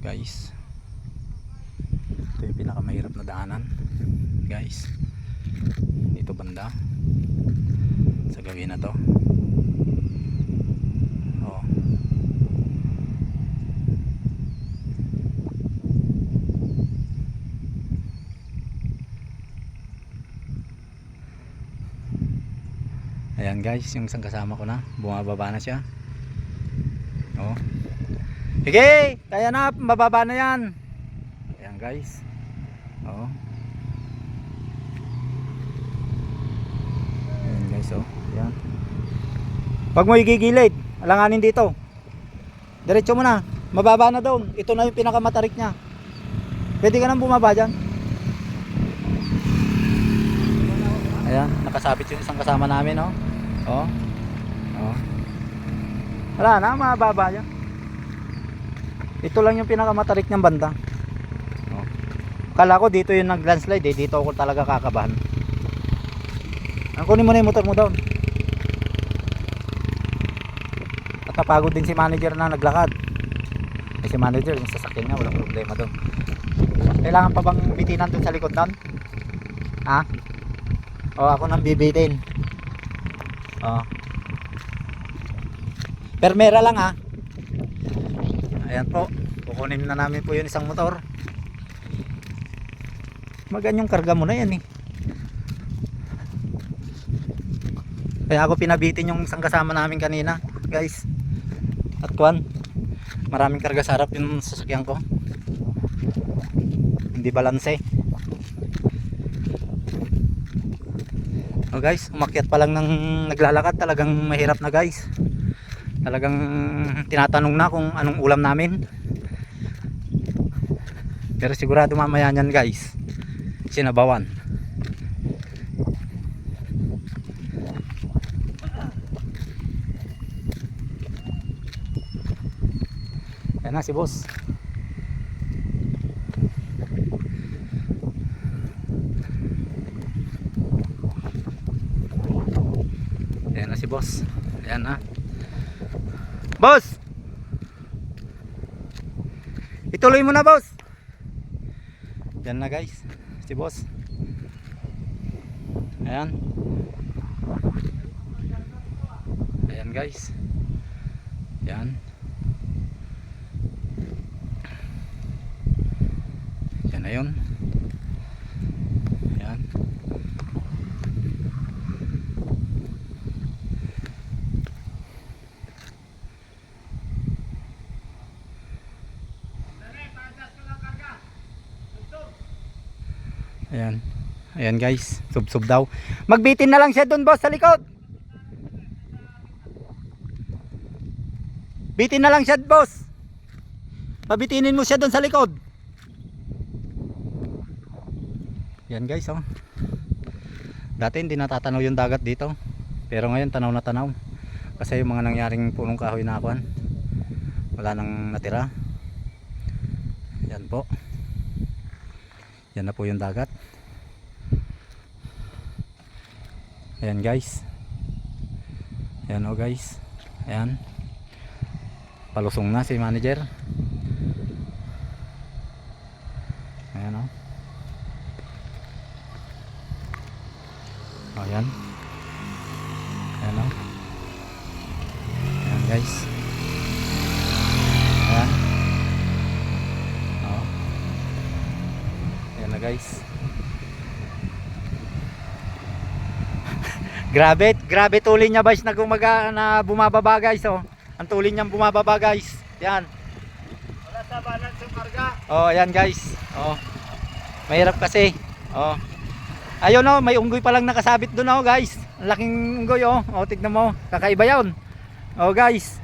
guys. Ito yung pinakamahirap na daanan guys, dito banda sa gawin na to. Oh. Ayan guys, yung isang kasama ko na bumababa na siya. Oh. Sige, kaya na, mababa na yan. Ayan guys. Oh. Ayan guys, oh. Ayan. Pag mo igigilid, alanganin dito. Diretso mo na, mababa na doon. Ito na yung pinakamatarik niya. Pwede ka nang bumaba dyan. Ayan, nakasabit yung isang kasama namin, oh. Oh. Oh. Wala na, mababa dyan. Ito lang yung pinakamatarik niyang banda. Oh. Kala ko dito yung nag-landslide eh. Dito ako talaga kakabahan. Kunin mo na yung motor mo doon. At napagod din si manager na naglakad. Eh, si manager, yung sasakyan niya, walang problema doon. Kailangan pa bang bitinan doon sa likod doon? Ha? O ako nang bibitin. O. Permera lang ha. Ayan po, kukunin na namin po yung isang motor. Maganyong karga mo na yan eh. Kaya ako pinabitin yung isang kasama namin kanina guys. At kuwan, maraming karga sa harap yung sasakyan ko. Hindi balanse. Oh guys, umakyat pa lang ng naglalakad, talagang mahirap na guys. Talagang tinatanong na kung anong ulam namin. Pero sigurado mamaya nyan guys, sinabawan. Yan na si boss. Yan na si boss. Yan na boss, ituloy mo na boss. Yan na guys, si boss. Ayan. Ayan guys. Yan. Yan na yun. Ayan. Ayan. Ayan guys, sub-sub daw. Magbitin na lang siya doon boss sa likod. Bitin na lang siya boss. Pabitinin mo siya doon sa likod. Yan guys oh. Dati hindi natatanaw yung dagat dito. Pero ngayon tanaw na tanaw. Kasi yung mga nangyaring punong kahoy na akuan, wala nang natira. Yan po. Yan na po yung dagat. Ayan guys. Ayan o guys. Ayan. Palusong na si manager. Ayan o. Ayan. Ayan o. Ayan guys. Ayan. O. Ayan na guys. Grabe tuloy niya guys na bumababa guys oh. Ang tuloy niyang bumababa guys. Yan. Wala sa balance yung karga. Oh, ayan guys. Oh. Mahirap kasi. Oh. Ayun oh, may unggoy pa lang nakasabit doon oh guys. Ang laking unggoy oh. Oh, tignan mo. Kakaiba 'yon. Oh guys.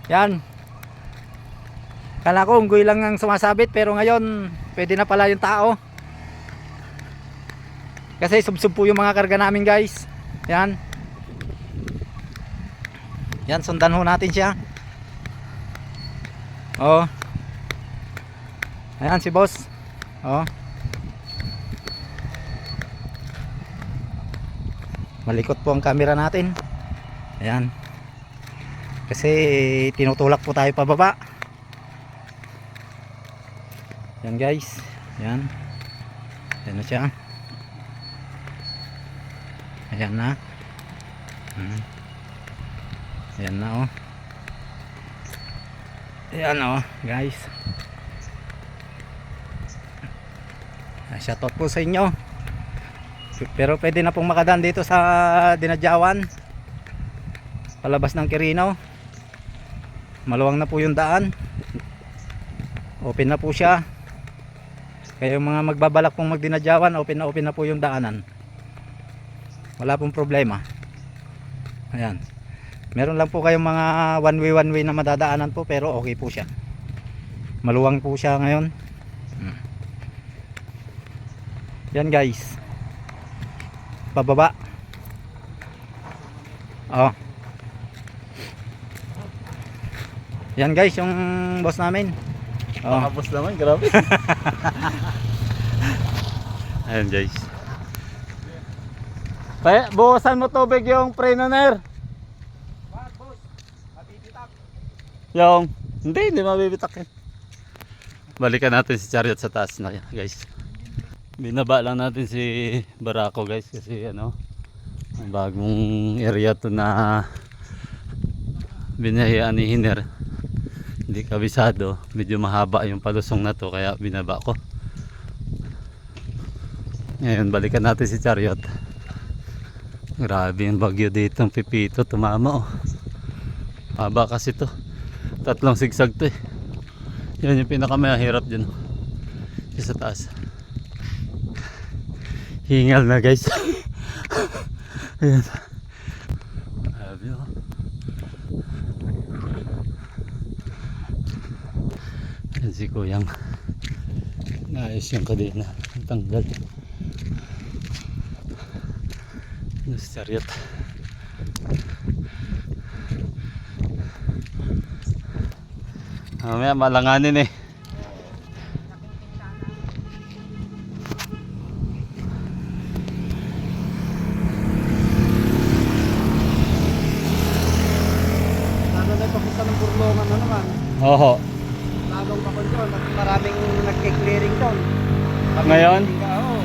Yan. Kala ko unggoy lang ang sumasabit pero ngayon pwede na pala yung tao. Kasi sub-sub po yung mga karga namin guys. Yan. Yan, sundan ho natin siya. Oh. Ayan si boss. Oh. Malikot po ang camera natin. Ayan. Kasi tinutulak po tayo pababa. Yan guys. Yan. Yan na siya. Ayan na. Ayan na oh. Ayan oh guys. Shoutout po sa inyo. Pero pwede na pong makadaan dito sa Dinadyawan. Palabas ng Quirino. Maluwang na po yung daan. Open na po siya. Kaya yung mga magbabalak pong magdinadyawan, open na po yung daanan. Wala pong problema. Ayan. Meron lang po kayong mga one way na madadaanan po, pero okay po siya. Maluwang po siya ngayon. Yan guys. Pababa. Oh. Yan guys, yung boss namin. Oh. Boss naman, grabe. Ayan guys. Kaya, buhusan mo tubig yung preno nair. Yung, hindi mabibitak yan. Balikan natin si Chariot sa taas na guys. Binaba lang natin si Barako guys kasi ano, ang bagong area to na binayaan ni Hiner. Hindi kabisado, medyo mahaba yung palusong na to kaya binaba ko. Ngayon balikan natin si Chariot. Grabe yung bagyo dito, ang pipito, tumama oh. Haba kasi to, 3 sigsag to eh. Yan yung pinakamahirap dyan oh. Sa taas. Hingal na guys. Ayan. Grabe oh. Yan si Kuyang. Naayos yung kadena. Ang tanggal. Si Chariot. Mamaya malanganin eh. Lalo na papunta ng Burlongan na naman. Oo. Lalong pakontrol at maraming nagke-clearing doon. Ngayon? Oo.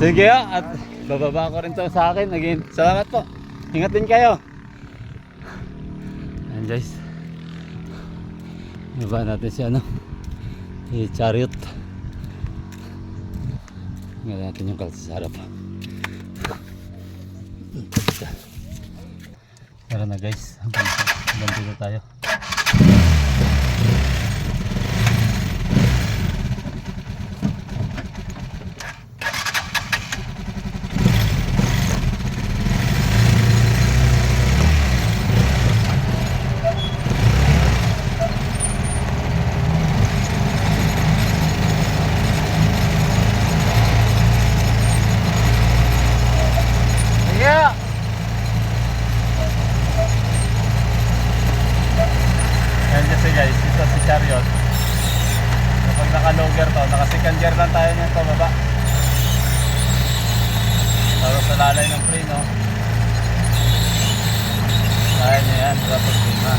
Sige at bababa ko rin to sa akin. Again, salamat po. Ingat din kayo. Ayan guys. Baba natin si ano, si Chariot. Ngayon natin yung kalsas sa harap. Tara na guys. Hanggang dito tayo. Yeah. Ayan kasi guys, ito si Chariot. Kapag naka-logger to, naka-second gear lang tayo nito baba. Tapos sa lalay ng preno. Kaya niya yan, tapos lima.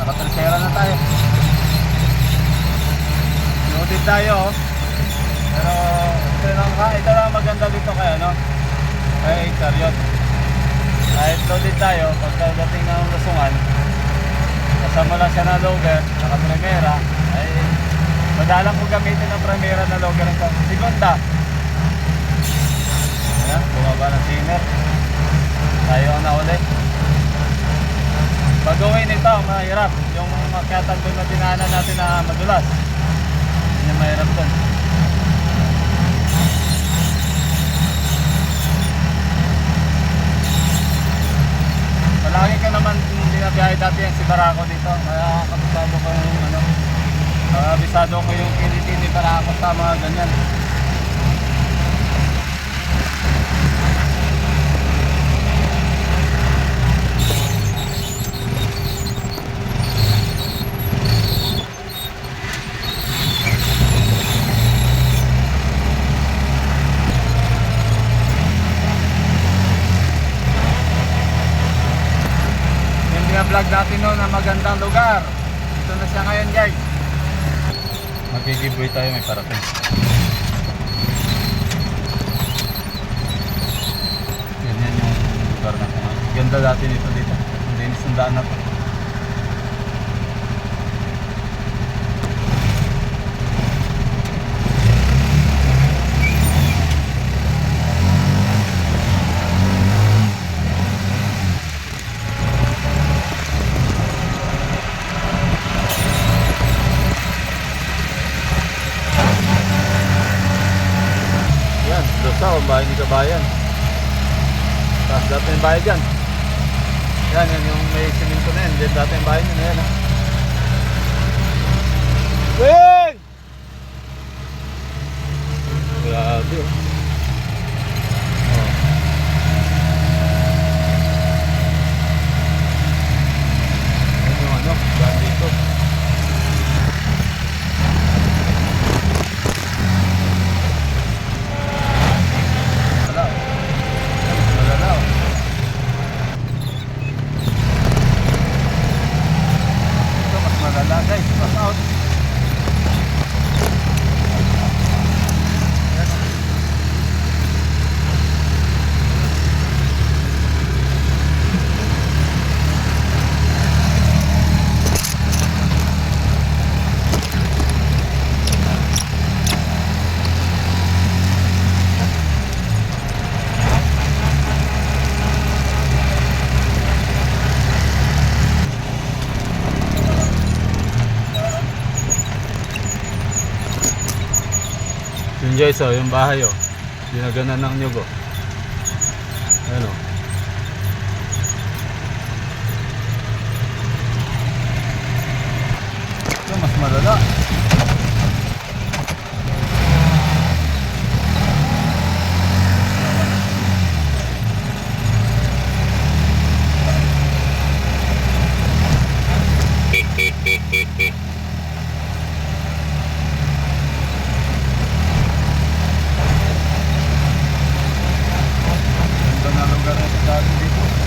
Naka-tercera na tayo. Loaded tayo oh. Pero ito lang maganda dito kay ano, kay Chariot. Kahit loaded tayo, pagkadating ng lusungan, kasama lang siya na logger, naka-primera, ay madalang ko gamitin ng primera na logger ng segunda. Ayan, bumaba ng sinner. Tayo ang nauli. Pag-uwi nito, mahirap. Yung makyatan doon na dinaanan natin na madulas. Yun yung mahirap doon. Palagi ka naman binabiyahe dati yan si Barako dito. Kaya kabisado ko yung ano, kabisado ko yung kiliti ni Barako sa mga ganyan. vlog natin noon na magandang lugar. Ito na siya ngayon guys. Magkikiboy tayo, may parating. Ganyan yung lugar na kumain. Ganda dati nito dito. Ang linis ng daan na to. Yan, Dosa, ang bahay ni Kabayan. Tapos dati yung bahay dyan. Yan, yan yung may simento na yan. Diyan dati yung bahay nyo na yan. Wing! Grabe oh. Oh. Yan yung ano, daan dito. Wala oh. Wala oh. Ito mas malala guys, mas out. Yun guys oh, yung bahay oh. Ginaganan ng nyug oh. Ayan oh. Ito mas malala. Ito na lugar na ito dati dito.